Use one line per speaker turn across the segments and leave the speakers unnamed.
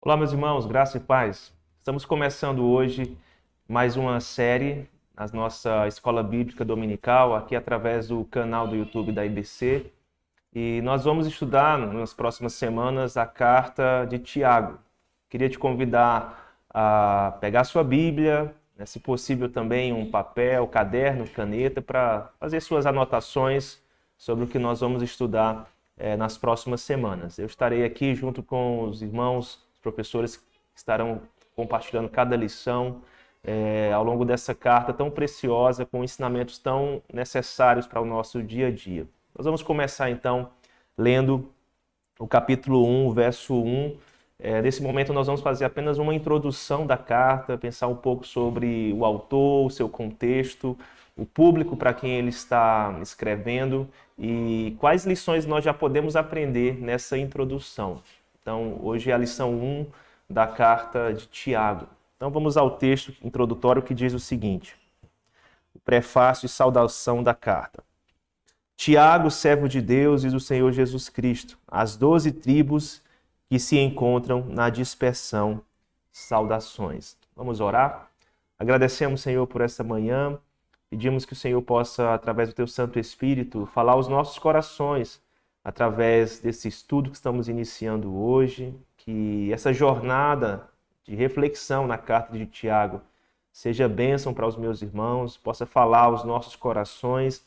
Olá, meus irmãos, graça e paz. Estamos começando hoje mais uma série na nossa Escola Bíblica Dominical, aqui através do canal do YouTube da IBC. E nós vamos estudar nas próximas semanas a carta de Tiago. Queria te convidar a pegar sua Bíblia, se possível também um papel, caderno, caneta, para fazer suas anotações sobre o que nós vamos estudar nas próximas semanas. Eu estarei aqui junto com os irmãos, os professores que estarão compartilhando cada lição ao longo dessa carta tão preciosa, com ensinamentos tão necessários para o nosso dia a dia. Nós vamos começar então lendo o capítulo 1, o verso 1. Nesse momento nós vamos fazer apenas uma introdução da carta, pensar um pouco sobre o autor, o seu contexto, o público para quem ele está escrevendo e quais lições nós já podemos aprender nessa introdução. Então, hoje é a lição 1 da carta de Tiago. Então, vamos ao texto introdutório que diz o seguinte: o prefácio e saudação da carta. Tiago, servo de Deus e do Senhor Jesus Cristo, as 12 tribos que se encontram na dispersão, saudações. Vamos orar? Agradecemos, Senhor, por essa manhã. Pedimos que o Senhor possa, através do Teu Santo Espírito, falar aos nossos corações, através desse estudo que estamos iniciando hoje, que essa jornada de reflexão na carta de Tiago seja bênção para os meus irmãos, possa falar aos nossos corações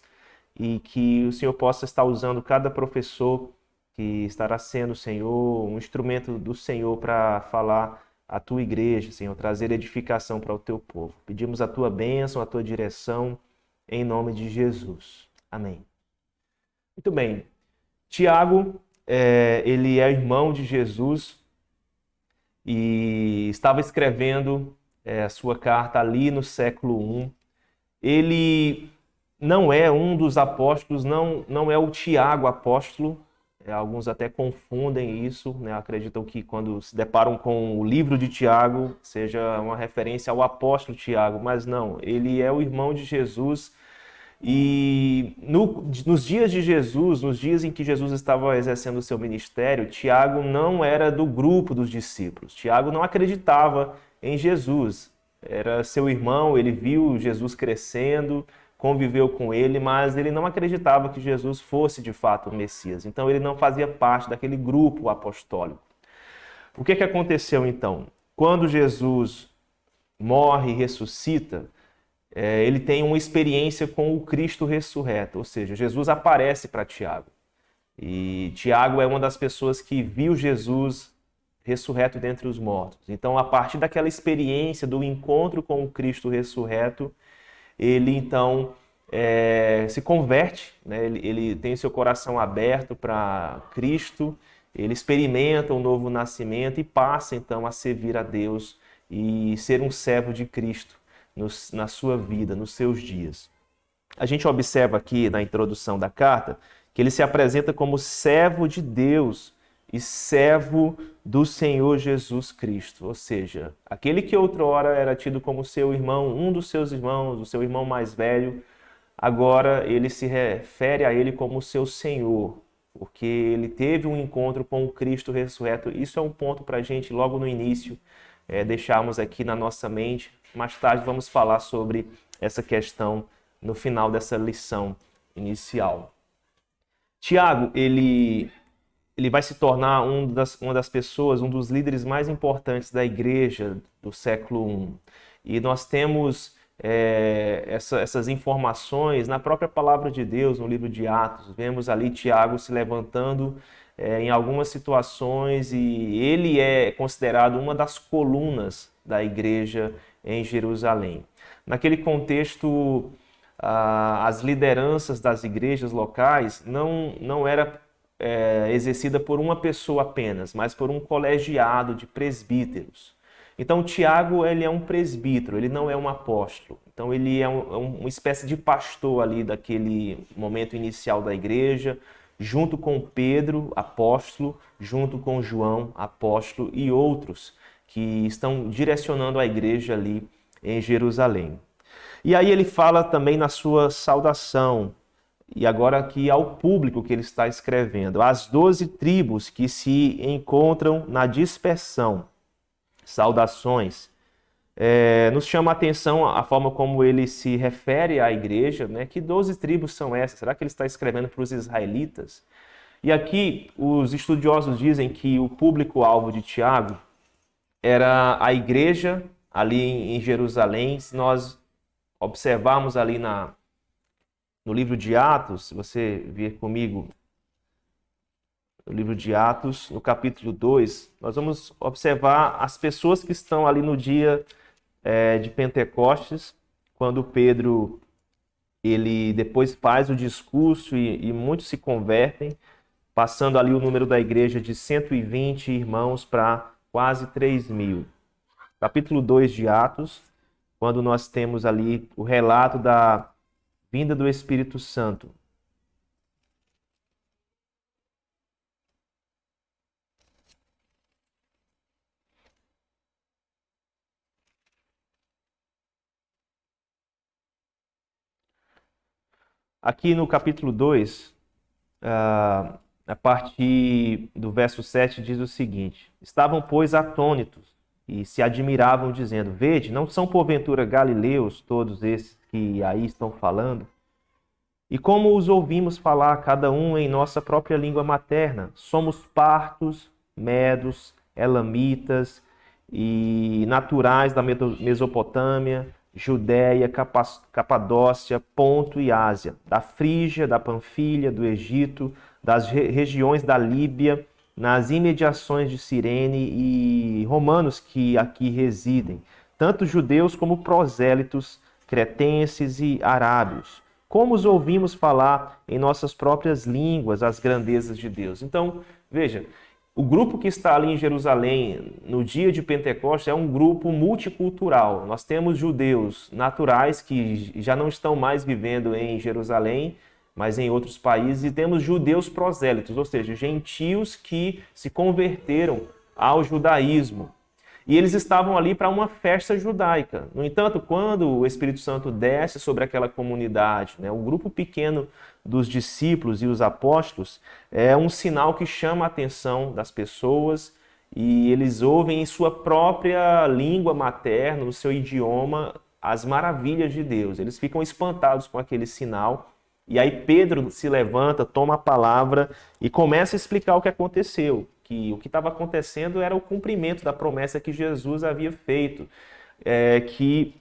e que o Senhor possa estar usando cada professor que estará sendo, Senhor, um instrumento do Senhor para falar à Tua igreja, Senhor, trazer edificação para o Teu povo. Pedimos a Tua bênção, a Tua direção, em nome de Jesus. Amém. Muito bem. Tiago, ele é irmão de Jesus e estava escrevendo a sua carta ali no século I. Ele não é um dos apóstolos, não é o Tiago apóstolo. Alguns até confundem isso, né? Acreditam que quando se deparam com o livro de Tiago, seja uma referência ao apóstolo Tiago, mas não, ele é o irmão de Jesus. E nos dias de Jesus, nos dias em que Jesus estava exercendo o seu ministério, Tiago não era do grupo dos discípulos. Tiago não acreditava em Jesus. Era seu irmão, ele viu Jesus crescendo, conviveu com ele, mas ele não acreditava que Jesus fosse de fato o Messias. Então ele não fazia parte daquele grupo apostólico. O que aconteceu então? Quando Jesus morre e ressuscita, ele tem uma experiência com o Cristo ressurreto, ou seja, Jesus aparece para Tiago. E Tiago é uma das pessoas que viu Jesus ressurreto dentre os mortos. Então, a partir daquela experiência do encontro com o Cristo ressurreto, ele então se converte, né? Ele tem seu coração aberto para Cristo, ele experimenta um novo nascimento e passa então a servir a Deus e ser um servo de Cristo na sua vida, nos seus dias. A gente observa aqui na introdução da carta que ele se apresenta como servo de Deus e servo do Senhor Jesus Cristo, ou seja, aquele que outrora era tido como seu irmão, um dos seus irmãos, o seu irmão mais velho, agora ele se refere a ele como seu Senhor, porque ele teve um encontro com o Cristo ressurreto. Isso é um ponto para a gente, logo no início, deixarmos aqui na nossa mente. Mais tarde vamos falar sobre essa questão no final dessa lição inicial. Tiago, ele vai se tornar uma das pessoas, um dos líderes mais importantes da igreja do século I. E nós temos essas informações na própria palavra de Deus, no livro de Atos. Vemos ali Tiago se levantando em algumas situações e ele é considerado uma das colunas da igreja em Jerusalém. Naquele contexto, as lideranças das igrejas locais não era exercida por uma pessoa apenas, mas por um colegiado de presbíteros. Então, Tiago, ele é um presbítero, ele não é um apóstolo. Então, ele é uma espécie de pastor ali daquele momento inicial da igreja, junto com Pedro, apóstolo, junto com João, apóstolo, e outros que estão direcionando a igreja ali em Jerusalém. E aí ele fala também na sua saudação, e agora aqui ao público que ele está escrevendo, as 12 tribos que se encontram na dispersão. saudações. Nos chama a atenção a forma como ele se refere à igreja, né? Que 12 tribos são essas? Será que ele está escrevendo para os israelitas? E aqui os estudiosos dizem que o público-alvo de Tiago era a igreja ali em Jerusalém. Se nós observarmos ali no livro de Atos, se você vir comigo no livro de Atos, no capítulo 2, nós vamos observar as pessoas que estão ali no dia de Pentecostes, quando Pedro ele depois faz o discurso e muitos se convertem, passando ali o número da igreja de 120 irmãos para quase 3.000. Capítulo 2 de Atos, quando nós temos ali o relato da vinda do Espírito Santo. Aqui no capítulo 2, a partir do verso 7, diz o seguinte: Estavam, pois, atônitos e se admiravam, dizendo: Vede, não são porventura galileus todos esses que aí estão falando? E como os ouvimos falar, cada um em nossa própria língua materna, somos partos, medos, elamitas e naturais da Mesopotâmia, Judéia, Capadócia, Ponto e Ásia, da Frígia, da Panfilha, do Egito, das regiões da Líbia, nas imediações de Cirene e romanos que aqui residem, tanto judeus como prosélitos, cretenses e arábios. Como os ouvimos falar em nossas próprias línguas as grandezas de Deus. Então, veja, o grupo que está ali em Jerusalém no dia de Pentecostes é um grupo multicultural. Nós temos judeus naturais que já não estão mais vivendo em Jerusalém, mas em outros países, e temos judeus prosélitos, ou seja, gentios que se converteram ao judaísmo. E eles estavam ali para uma festa judaica. No entanto, quando o Espírito Santo desce sobre aquela comunidade, né, o grupo pequeno dos discípulos e os apóstolos é um sinal que chama a atenção das pessoas e eles ouvem em sua própria língua materna, no seu idioma, as maravilhas de Deus. Eles ficam espantados com aquele sinal. E aí Pedro se levanta, toma a palavra e começa a explicar o que aconteceu. Que o que estava acontecendo era o cumprimento da promessa que Jesus havia feito, que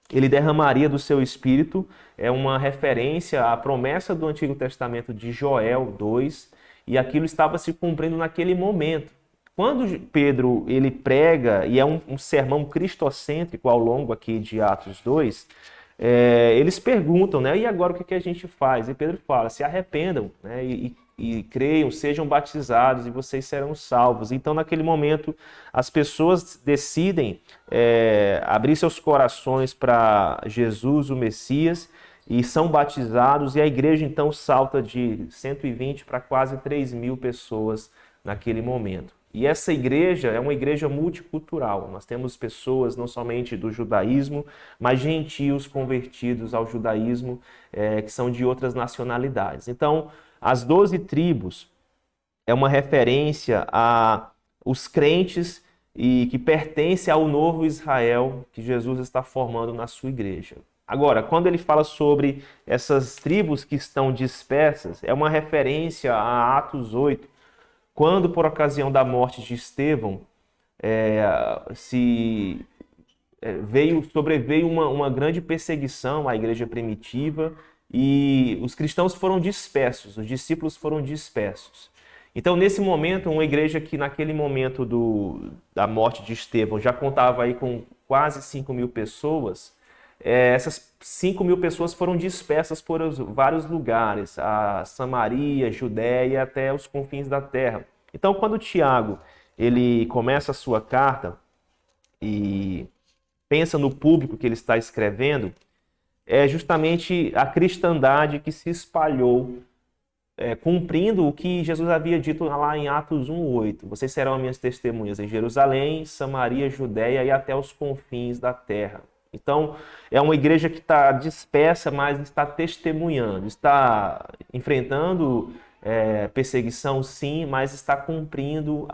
ele derramaria do seu Espírito, é uma referência à promessa do Antigo Testamento de Joel 2, e aquilo estava se cumprindo naquele momento. Quando Pedro ele prega, e é um sermão cristocêntrico ao longo aqui de Atos 2, eles perguntam, né? E agora o que a gente faz? E Pedro fala, se arrependam, né? E creiam, sejam batizados e vocês serão salvos. Então, naquele momento, as pessoas decidem abrir seus corações para Jesus, o Messias, e são batizados, e a igreja então salta de 120 para quase 3.000 pessoas naquele momento. E essa igreja é uma igreja multicultural. Nós temos pessoas não somente do judaísmo, mas gentios convertidos ao judaísmo, que são de outras nacionalidades. Então, as 12 tribos é uma referência a os crentes e que pertencem ao novo Israel que Jesus está formando na sua igreja. Agora, quando ele fala sobre essas tribos que estão dispersas, é uma referência a Atos 8, quando por ocasião da morte de Estevão sobreveio uma grande perseguição à igreja primitiva e os cristãos foram dispersos, os discípulos foram dispersos. Então, nesse momento, uma igreja que naquele momento da morte de Estevão já contava aí com quase 5.000 pessoas, essas 5.000 pessoas foram dispersas por vários lugares, a Samaria, Judéia, até os confins da terra. Então, quando Tiago ele começa a sua carta e pensa no público que ele está escrevendo, é justamente a cristandade que se espalhou, cumprindo o que Jesus havia dito lá em Atos 1:8. Vocês serão minhas testemunhas em Jerusalém, Samaria, Judéia e até os confins da terra. Então, é uma igreja que está dispersa, mas está testemunhando, está enfrentando perseguição, sim, mas está cumprindo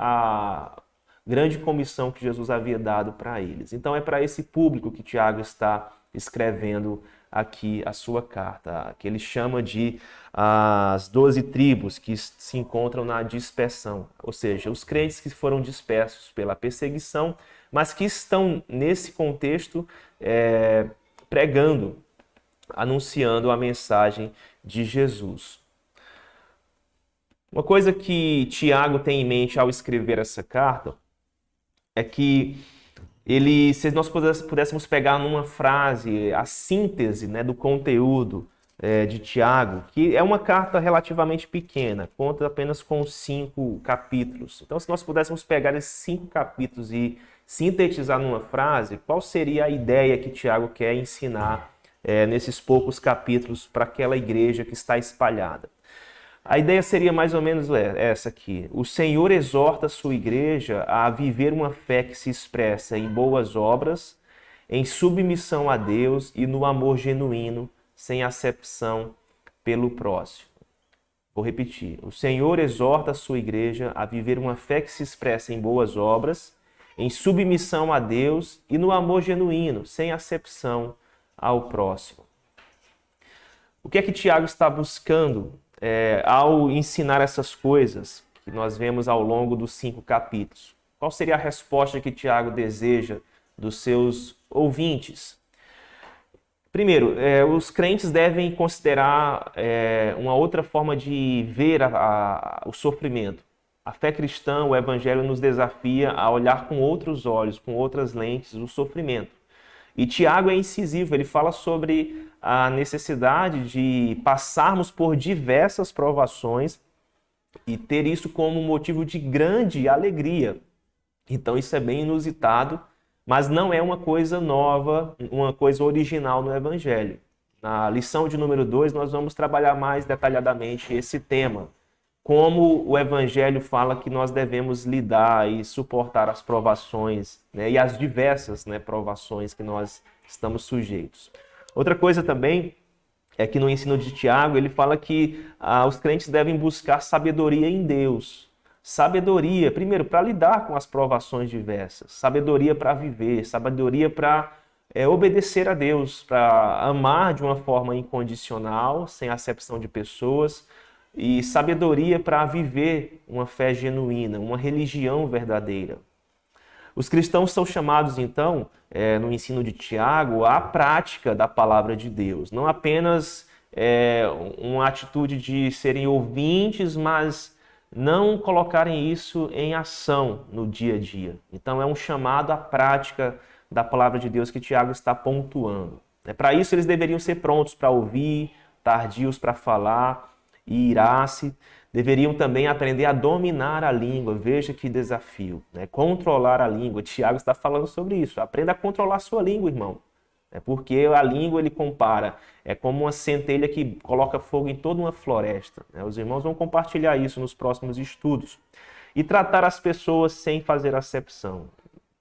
grande comissão que Jesus havia dado para eles. Então é para esse público que Tiago está escrevendo aqui a sua carta, que ele chama de as 12 tribos que se encontram na dispersão, ou seja, os crentes que foram dispersos pela perseguição, mas que estão nesse contexto pregando, anunciando a mensagem de Jesus. Uma coisa que Tiago tem em mente ao escrever essa carta é que se nós pudéssemos pegar numa frase a síntese, né, do conteúdo de Tiago, que é uma carta relativamente pequena, conta apenas com 5 capítulos. Então, se nós pudéssemos pegar esses 5 capítulos e sintetizar numa frase, qual seria a ideia que Tiago quer ensinar nesses poucos capítulos para aquela igreja que está espalhada? A ideia seria mais ou menos essa aqui. O Senhor exorta a sua igreja a viver uma fé que se expressa em boas obras, em submissão a Deus e no amor genuíno, sem acepção pelo próximo. Vou repetir. O Senhor exorta a sua igreja a viver uma fé que se expressa em boas obras, em submissão a Deus e no amor genuíno, sem acepção ao próximo. O que é que Tiago está buscando ao ensinar essas coisas que nós vemos ao longo dos 5 capítulos? Qual seria a resposta que Tiago deseja dos seus ouvintes? Primeiro, os crentes devem considerar uma outra forma de ver o sofrimento. A fé cristã, o evangelho, nos desafia a olhar com outros olhos, com outras lentes, o sofrimento. E Tiago é incisivo, ele fala sobre a necessidade de passarmos por diversas provações e ter isso como motivo de grande alegria. Então isso é bem inusitado, mas não é uma coisa nova, uma coisa original no Evangelho. Na lição de número 2, nós vamos trabalhar mais detalhadamente esse tema. Como o Evangelho fala que nós devemos lidar e suportar as provações, né, e as diversas, né, provações que nós estamos sujeitos. Outra coisa também é que no ensino de Tiago ele fala que os crentes devem buscar sabedoria em Deus. Sabedoria, primeiro, para lidar com as provações diversas. Sabedoria para viver, sabedoria para obedecer a Deus, para amar de uma forma incondicional, sem acepção de pessoas, e sabedoria para viver uma fé genuína, uma religião verdadeira. Os cristãos são chamados, então, no ensino de Tiago, à prática da palavra de Deus. Não apenas uma atitude de serem ouvintes, mas não colocarem isso em ação no dia a dia. Então, é um chamado à prática da palavra de Deus que Tiago está pontuando. Para isso, eles deveriam ser prontos para ouvir, tardios para falar e irar-se. Deveriam também aprender a dominar a língua. Veja que desafio, né? Controlar a língua. Tiago está falando sobre isso. Aprenda a controlar a sua língua, irmão. Porque a língua, ele compara, é como uma centelha que coloca fogo em toda uma floresta. Os irmãos vão compartilhar isso nos próximos estudos. E tratar as pessoas sem fazer acepção.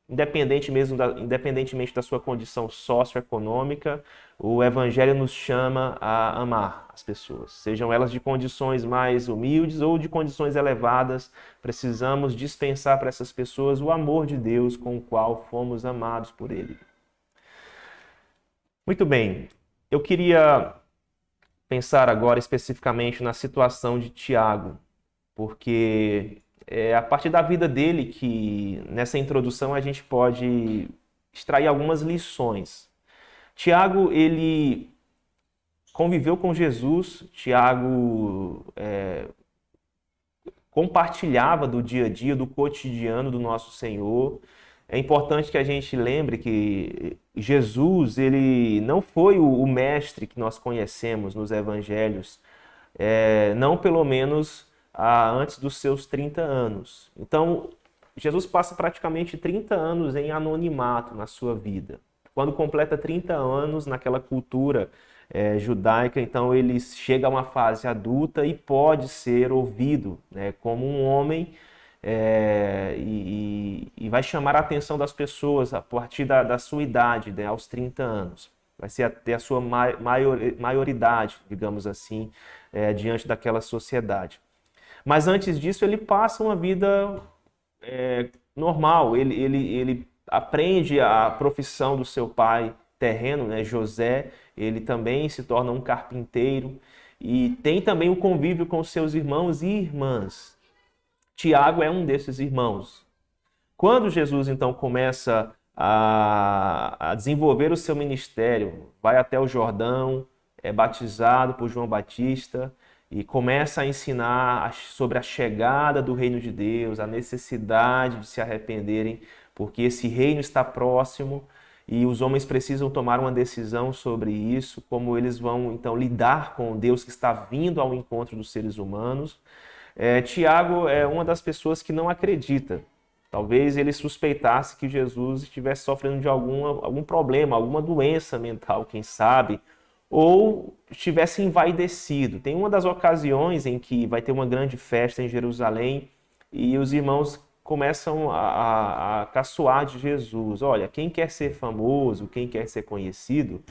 Independentemente da sua condição socioeconômica, o Evangelho nos chama a amar as pessoas. Sejam elas de condições mais humildes ou de condições elevadas, precisamos dispensar para essas pessoas o amor de Deus com o qual fomos amados por Ele. Muito bem, eu queria pensar agora especificamente na situação de Tiago, porque é a partir da vida dele que, nessa introdução, a gente pode extrair algumas lições. Tiago, ele conviveu com Jesus, Tiago compartilhava do dia a dia, do cotidiano do nosso Senhor. É importante que a gente lembre que Jesus, ele não foi o mestre que nós conhecemos nos evangelhos, não pelo menos antes dos seus 30 anos. Então, Jesus passa praticamente 30 anos em anonimato na sua vida. Quando completa 30 anos naquela cultura judaica, então ele chega a uma fase adulta e pode ser ouvido, né, como um homem e vai chamar a atenção das pessoas a partir da sua idade, né, aos 30 anos. Vai ser até a sua maioridade, digamos assim, diante daquela sociedade. Mas antes disso, ele passa uma vida normal. Ele aprende a profissão do seu pai terreno, né, José. Ele também se torna um carpinteiro e tem também o convívio com seus irmãos e irmãs. Tiago é um desses irmãos. Quando Jesus então começa a desenvolver o seu ministério, vai até o Jordão, é batizado por João Batista e começa a ensinar sobre a chegada do reino de Deus, a necessidade de se arrependerem, porque esse reino está próximo e os homens precisam tomar uma decisão sobre isso, como eles vão então lidar com Deus que está vindo ao encontro dos seres humanos. Tiago é uma das pessoas que não acredita. Talvez ele suspeitasse que Jesus estivesse sofrendo de algum problema, alguma doença mental, quem sabe, ou estivesse envaidecido. Tem uma das ocasiões em que vai ter uma grande festa em Jerusalém e os irmãos começam a caçoar de Jesus. Olha, quem quer ser famoso, quem quer ser conhecido,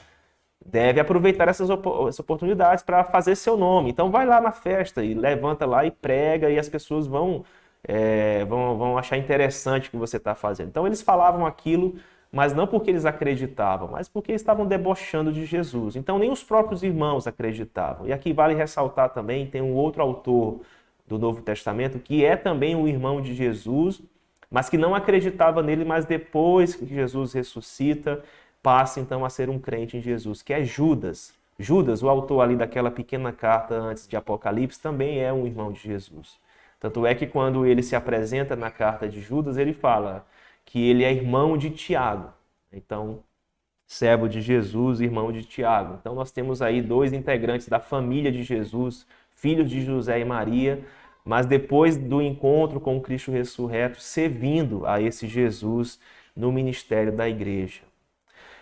deve aproveitar essas oportunidades para fazer seu nome. Então vai lá na festa e levanta lá e prega e as pessoas vão achar interessante o que você está fazendo. Então eles falavam aquilo, mas não porque eles acreditavam, mas porque estavam debochando de Jesus. Então nem os próprios irmãos acreditavam. E aqui vale ressaltar também, tem um outro autor do Novo Testamento que é também um irmão de Jesus, mas que não acreditava nele, mas depois que Jesus ressuscita, passa então a ser um crente em Jesus, que é Judas. Judas, o autor ali daquela pequena carta antes de Apocalipse, também é um irmão de Jesus. Tanto é que quando ele se apresenta na carta de Judas, ele fala que ele é irmão de Tiago. Então, servo de Jesus, irmão de Tiago. Então nós temos aí dois integrantes da família de Jesus, filhos de José e Maria, mas depois do encontro com o Cristo ressurreto, servindo a esse Jesus no ministério da igreja.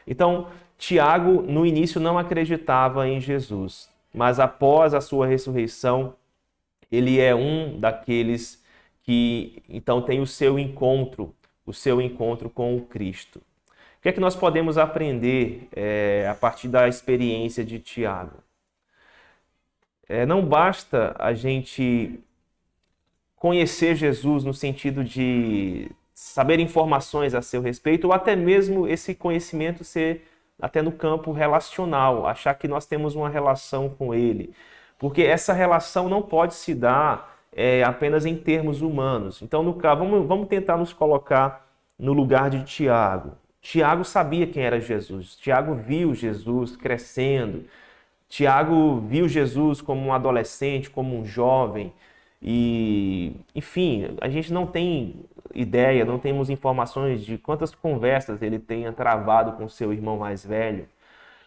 Então, Tiago, no início, não acreditava em Jesus, mas após a sua ressurreição, ele é um daqueles que, então, tem o seu encontro com o Cristo. O que é que nós podemos aprender a partir da experiência de Tiago? Não basta a gente conhecer Jesus no sentido de saber informações a seu respeito, ou até mesmo esse conhecimento ser até no campo relacional, achar que nós temos uma relação com ele. Porque essa relação não pode se dar apenas em termos humanos. Então, no caso, vamos tentar nos colocar no lugar de Tiago. Tiago sabia quem era Jesus. Tiago viu Jesus crescendo. Tiago viu Jesus como um adolescente, como um jovem. E, enfim, a gente não tem ideia, não temos informações de quantas conversas ele tenha travado com seu irmão mais velho.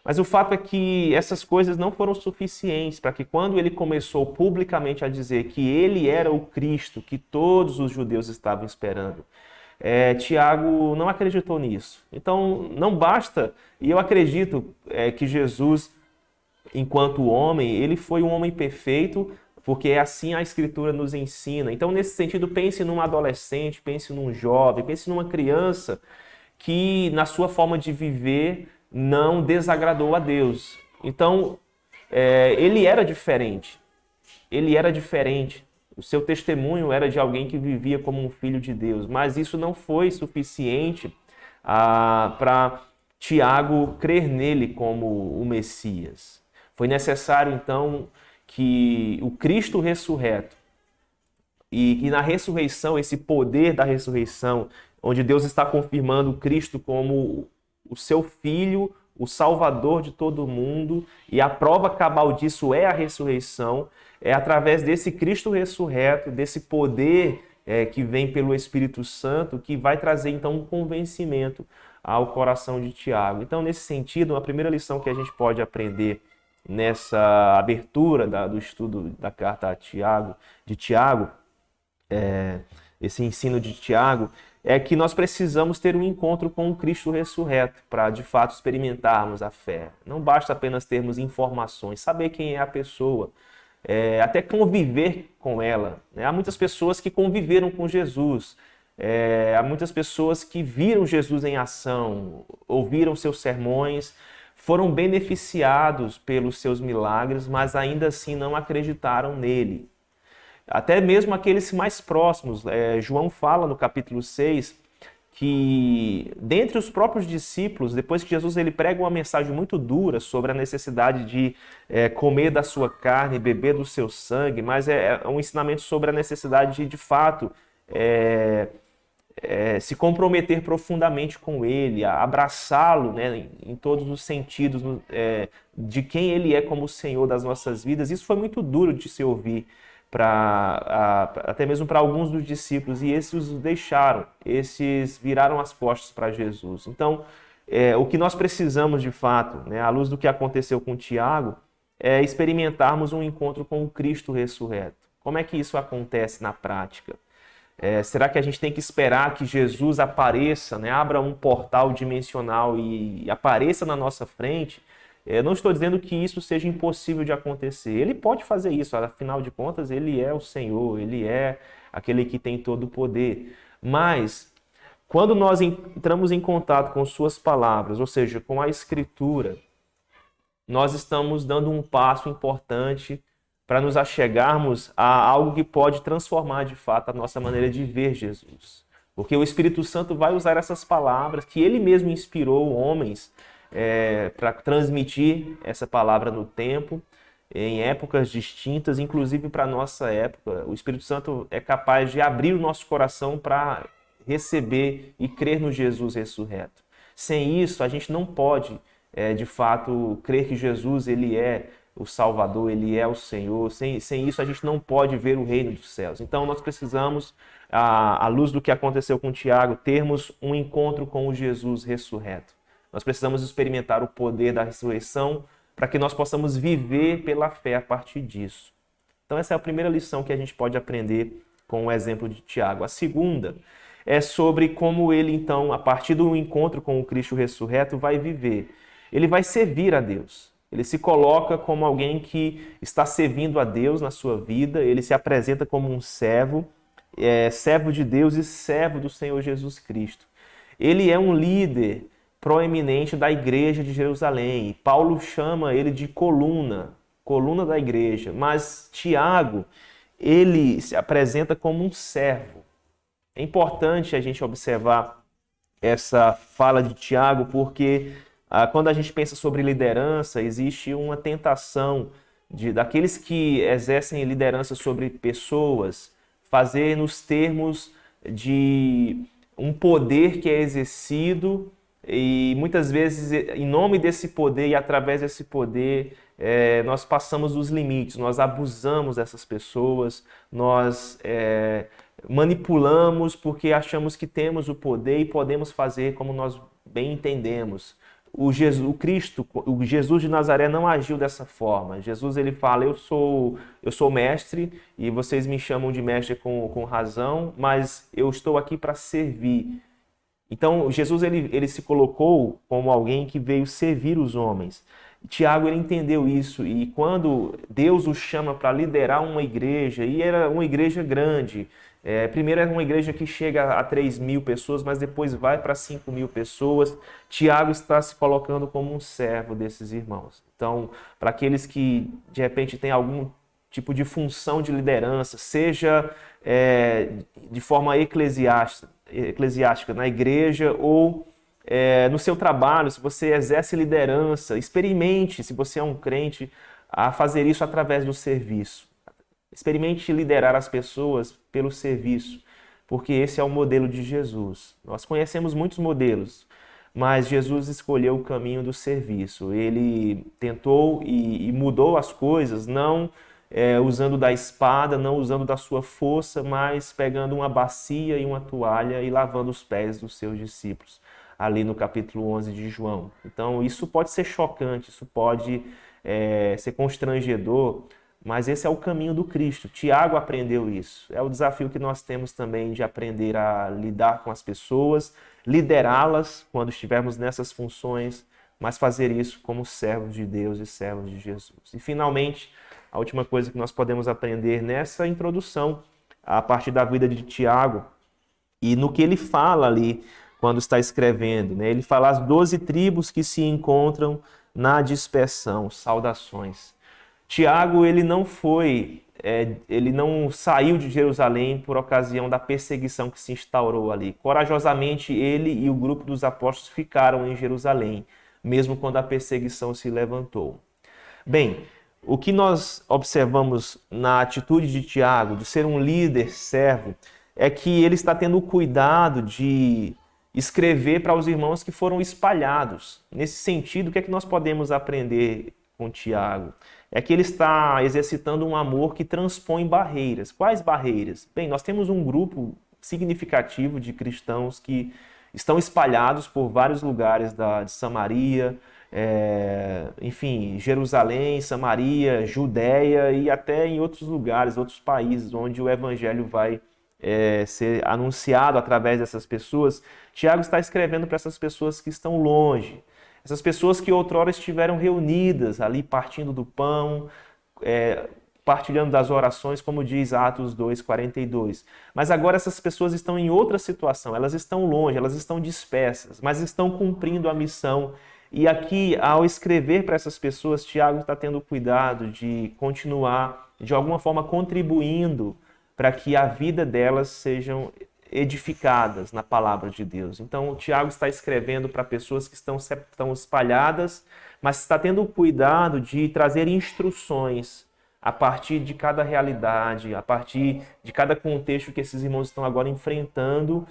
Mas o fato é que essas coisas não foram suficientes para que quando ele começou publicamente a dizer que ele era o Cristo, que todos os judeus estavam esperando, Tiago não acreditou nisso. Então não basta, e eu acredito que Jesus, enquanto homem, ele foi um homem perfeito, porque é assim a Escritura nos ensina. Então, nesse sentido, pense num adolescente, pense num jovem, pense numa criança que, na sua forma de viver, não desagradou a Deus. Então, ele era diferente. Ele era diferente. O seu testemunho era de alguém que vivia como um filho de Deus. Mas isso não foi suficiente para Tiago crer nele como o Messias. Foi necessário, então, que o Cristo ressurreto e na ressurreição, esse poder da ressurreição, onde Deus está confirmando Cristo como o seu Filho, o Salvador de todo mundo, e a prova cabal disso é a ressurreição, é através desse Cristo ressurreto, desse poder que vem pelo Espírito Santo, que vai trazer então um convencimento ao coração de Tiago. Então, nesse sentido, a primeira lição que a gente pode aprender nessa abertura do estudo da carta de Tiago, esse ensino de Tiago, é que nós precisamos ter um encontro com o Cristo ressurreto para, de fato, experimentarmos a fé. Não basta apenas termos informações, saber quem é a pessoa, até conviver com ela. Há muitas pessoas que conviveram com Jesus, há muitas pessoas que viram Jesus em ação, ouviram seus sermões, foram beneficiados pelos seus milagres, mas ainda assim não acreditaram nele. até mesmo aqueles mais próximos. João fala no capítulo 6 que dentre os próprios discípulos, depois que Jesus ele prega uma mensagem muito dura sobre a necessidade de comer da sua carne, beber do seu sangue, mas é um ensinamento sobre a necessidade de fato, se comprometer profundamente com Ele, abraçá-lo, né, em todos os sentidos, de quem Ele é como o Senhor das nossas vidas. Isso foi muito duro de se ouvir, até mesmo para alguns dos discípulos, e esses os deixaram, esses viraram as costas para Jesus. Então, o que nós precisamos de fato, né, à luz do que aconteceu com Tiago, é experimentarmos um encontro com o Cristo ressurreto. Como é que isso acontece na prática? Será que a gente tem que esperar que Jesus apareça, né, abra um portal dimensional e apareça na nossa frente? Não estou dizendo que isso seja impossível de acontecer. Ele pode fazer isso, afinal de contas, ele é o Senhor, ele é aquele que tem todo o poder. Mas, quando nós entramos em contato com suas palavras, ou seja, com a Escritura, nós estamos dando um passo importante para nos achegarmos a algo que pode transformar de fato a nossa maneira de ver Jesus. Porque o Espírito Santo vai usar essas palavras que ele mesmo inspirou homens para transmitir essa palavra no tempo, em épocas distintas, inclusive para a nossa época. O Espírito Santo é capaz de abrir o nosso coração para receber e crer no Jesus ressurreto. Sem isso, a gente não pode, de fato, crer que Jesus ele é o Salvador, ele é o Senhor. Sem isso, a gente não pode ver o reino dos céus. Então, nós precisamos, à luz do que aconteceu com Tiago, termos um encontro com o Jesus ressurreto. Nós precisamos experimentar o poder da ressurreição para que nós possamos viver pela fé a partir disso. Então, essa é a primeira lição que a gente pode aprender com o exemplo de Tiago. A segunda é sobre como ele, então, a partir do encontro com o Cristo ressurreto, vai viver. Ele vai servir a Deus. Ele se coloca como alguém que está servindo a Deus na sua vida. Ele se apresenta como um servo, servo de Deus e servo do Senhor Jesus Cristo. Ele é um líder proeminente da igreja de Jerusalém. Paulo chama ele de coluna da igreja. Mas Tiago, ele se apresenta como um servo. É importante a gente observar essa fala de Tiago, porque quando a gente pensa sobre liderança, existe uma tentação daqueles que exercem liderança sobre pessoas fazer nos termos de um poder que é exercido e muitas vezes, em nome desse poder e através desse poder, nós passamos dos limites, nós abusamos dessas pessoas, nós manipulamos porque achamos que temos o poder e podemos fazer como nós bem entendemos. O Jesus de Nazaré não agiu dessa forma. Jesus ele fala, eu sou mestre e vocês me chamam de mestre com razão, mas eu estou aqui para servir. Então, Jesus ele se colocou como alguém que veio servir os homens. Tiago ele entendeu isso e quando Deus o chama para liderar uma igreja, e era uma igreja grande, primeiro era uma igreja que chega a 3.000 pessoas, mas depois vai para 5.000 pessoas, Tiago está se colocando como um servo desses irmãos. Então, para aqueles que de repente têm algum tipo de função de liderança, seja de forma eclesiástica na igreja ou no seu trabalho, se você exerce liderança, experimente, se você é um crente, a fazer isso através do serviço. Experimente liderar as pessoas pelo serviço, porque esse é o modelo de Jesus. Nós conhecemos muitos modelos, mas Jesus escolheu o caminho do serviço. Ele tentou e mudou as coisas, não usando da espada, não usando da sua força, mas pegando uma bacia e uma toalha e lavando os pés dos seus discípulos, ali no capítulo 11 de João. Então, isso pode ser chocante, isso pode ser constrangedor, mas esse é o caminho do Cristo. Tiago aprendeu isso. É o desafio que nós temos também de aprender a lidar com as pessoas, liderá-las quando estivermos nessas funções, mas fazer isso como servos de Deus e servos de Jesus. E, finalmente, a última coisa que nós podemos aprender nessa introdução, a partir da vida de Tiago, e no que ele fala ali, quando está escrevendo, né? Ele fala as 12 tribos que se encontram na dispersão, saudações. Tiago, ele não foi ele não saiu de Jerusalém por ocasião da perseguição que se instaurou ali. Corajosamente, ele e o grupo dos apóstolos ficaram em Jerusalém, mesmo quando a perseguição se levantou. Bem, o que nós observamos na atitude de Tiago, de ser um líder servo, é que ele está tendo o cuidado de escrever para os irmãos que foram espalhados. Nesse sentido, o que é que nós podemos aprender com Tiago? É que ele está exercitando um amor que transpõe barreiras. Quais barreiras? Bem, nós temos um grupo significativo de cristãos que estão espalhados por vários lugares de Samaria, enfim, Jerusalém, Samaria, Judéia e até em outros lugares, outros países onde o evangelho vai ser anunciado através dessas pessoas. Tiago está escrevendo para essas pessoas que estão longe, essas pessoas que outrora estiveram reunidas ali, partindo do pão, partilhando das orações, como diz Atos 2:42. Mas agora essas pessoas estão em outra situação, elas estão longe, elas estão dispersas, mas estão cumprindo a missão. E aqui, ao escrever para essas pessoas, Tiago está tendo cuidado de continuar, de alguma forma, contribuindo para que a vida delas sejam edificadas na palavra de Deus. Então, o Tiago está escrevendo para pessoas que estão espalhadas, mas está tendo o cuidado de trazer instruções a partir de cada realidade, a partir de cada contexto que esses irmãos estão agora enfrentando,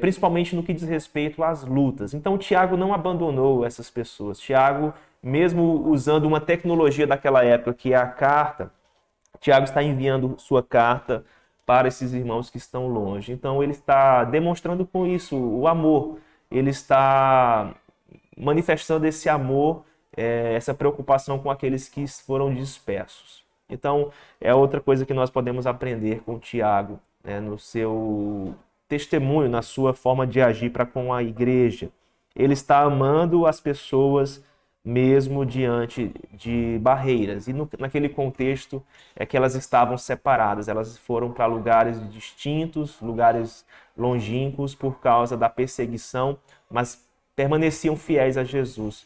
principalmente no que diz respeito às lutas. Então, o Tiago não abandonou essas pessoas. Tiago, mesmo usando uma tecnologia daquela época, que é a carta, Tiago está enviando sua carta para esses irmãos que estão longe. Então, ele está demonstrando com isso o amor. Ele está manifestando esse amor, essa preocupação com aqueles que foram dispersos. Então, é outra coisa que nós podemos aprender com Tiago, no seu testemunho, na sua forma de agir para com a igreja. Ele está amando as pessoas mesmo diante de barreiras. E naquele contexto é que elas estavam separadas, elas foram para lugares distintos, lugares longínquos por causa da perseguição, mas permaneciam fiéis a Jesus,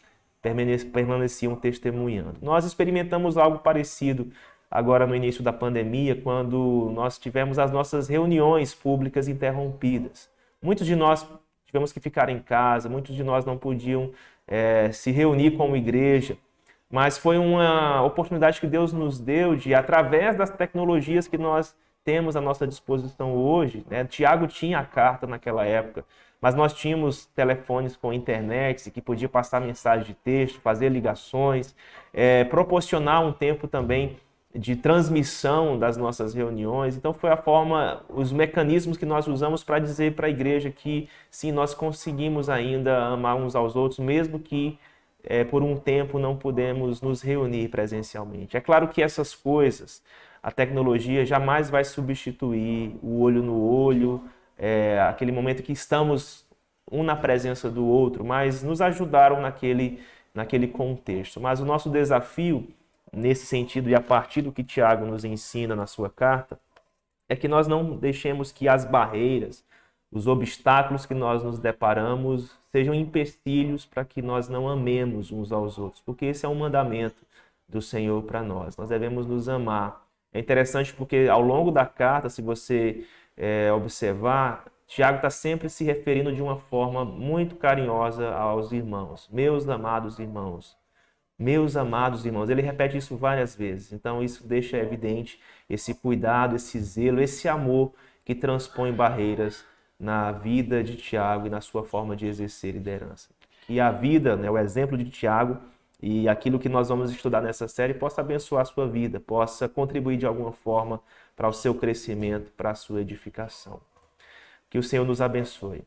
permaneciam testemunhando. Nós experimentamos algo parecido agora no início da pandemia, quando nós tivemos as nossas reuniões públicas interrompidas. Muitos de nós tivemos que ficar em casa, muitos de nós não podiam se reunir como igreja, mas foi uma oportunidade que Deus nos deu de, através das tecnologias que nós temos à nossa disposição hoje, Tiago tinha a carta naquela época, mas nós tínhamos telefones com internet que podia passar mensagem de texto, fazer ligações, proporcionar um tempo também de transmissão das nossas reuniões. Então foi a forma, os mecanismos que nós usamos para dizer para a igreja que sim, nós conseguimos ainda amar uns aos outros, mesmo que por um tempo não pudemos nos reunir presencialmente. É claro que essas coisas, a tecnologia jamais vai substituir o olho no olho, aquele momento que estamos um na presença do outro, mas nos ajudaram naquele contexto. Mas o nosso desafio nesse sentido, e a partir do que Tiago nos ensina na sua carta, é que nós não deixemos que as barreiras, os obstáculos que nós nos deparamos sejam empecilhos para que nós não amemos uns aos outros, porque esse é um mandamento do Senhor para nós. Nós devemos nos amar. É interessante porque ao longo da carta, se você observar, Tiago está sempre se referindo de uma forma muito carinhosa aos irmãos. Meus amados irmãos. Meus amados irmãos, ele repete isso várias vezes, então isso deixa evidente esse cuidado, esse zelo, esse amor que transpõe barreiras na vida de Tiago e na sua forma de exercer liderança. Que a vida, o exemplo de Tiago e aquilo que nós vamos estudar nessa série possa abençoar a sua vida, possa contribuir de alguma forma para o seu crescimento, para a sua edificação. Que o Senhor nos abençoe.